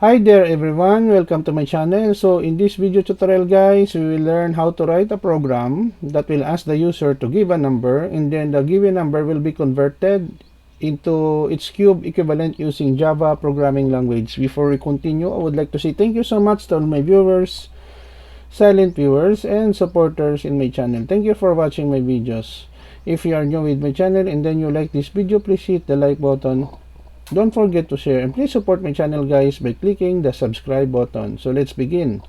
Hi there everyone, welcome to my channel. So in this video tutorial guys, we will learn how to write a program that will ask the user to give a number, and then the given number will be converted into its cube equivalent using Java programming language. Before we continue, I would like to say thank you so much to all my viewers, silent viewers, and supporters in my channel. Thank you for watching my videos. If you are new with my channel and then you like this video, please hit the like button. Don't forget to share, and please support my channel guys by clicking the subscribe button. So let's begin.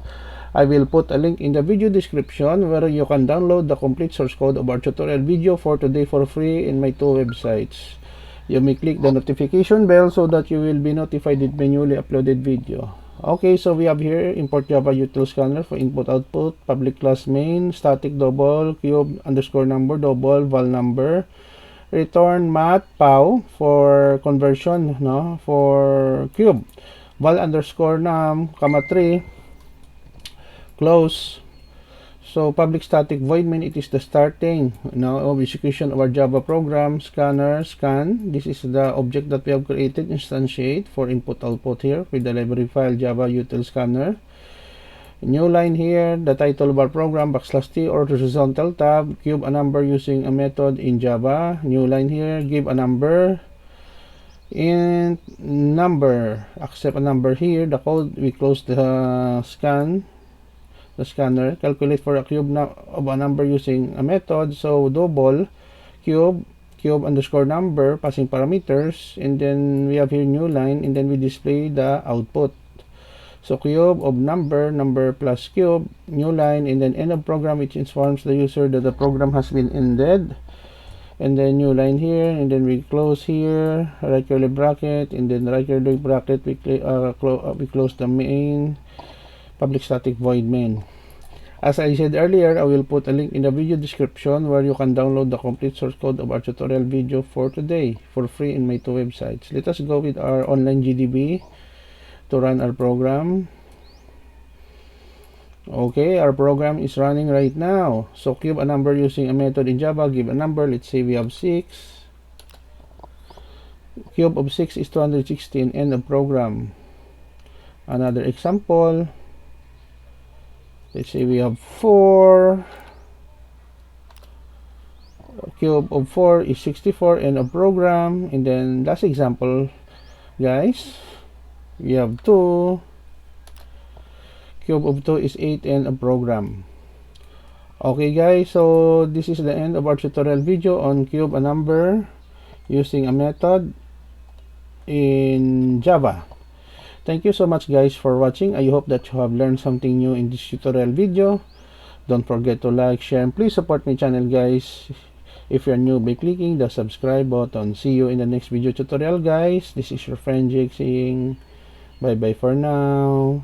I will put a link in the video description where you can download the complete source code of our tutorial video for today for free in my two websites. You may click the notification bell so that you will be notified with my newly uploaded video. Okay, so we have here import Java util scanner for input output, public class main, static double, cube underscore number double, val number, return mat pow for conversion, no, for cube, val underscore num comma 3 close. So public static void main, it is the starting now of execution of our Java program. Scanner scan, this is the object that we have created, instantiate for input output here with the library file Java util scanner. New line here, the title of our program, \t or horizontal tab, cube a number using a method in Java. New line here, give a number, int number, accept a number here. The code, we close the scanner, calculate for a cube of a number using a method. So double cube underscore number, passing parameters, and then we have here new line, and then we display the output. So cube of number plus cube, new line, and then end of program, which informs the user that the program has been ended. And then new line here, and then we close here, right curly bracket, and then right curly bracket, we close the main, public static void main. As I said earlier, I will put a link in the video description where you can download the complete source code of our tutorial video for today for free in my two websites. Let us go with our online GDB to run our program. Okay, our program is running right now. So cube a number using a method in Java, give a number, let's say we have 6. Cube of 6 is 216, end of program. Another example, let's say we have 4. Cube of 4 is 64, end of program. And then last example guys, we have 2. Cube of 2 is 8, and a program. Okay guys, so this is the end of our tutorial video on cube a number using a method in Java. Thank you so much guys for watching. I hope that you have learned something new in this tutorial video. Don't forget to like, share, and please support my channel guys if you're new by clicking the subscribe button. See you in the next video tutorial guys. This is your friend Jake saying bye bye for now.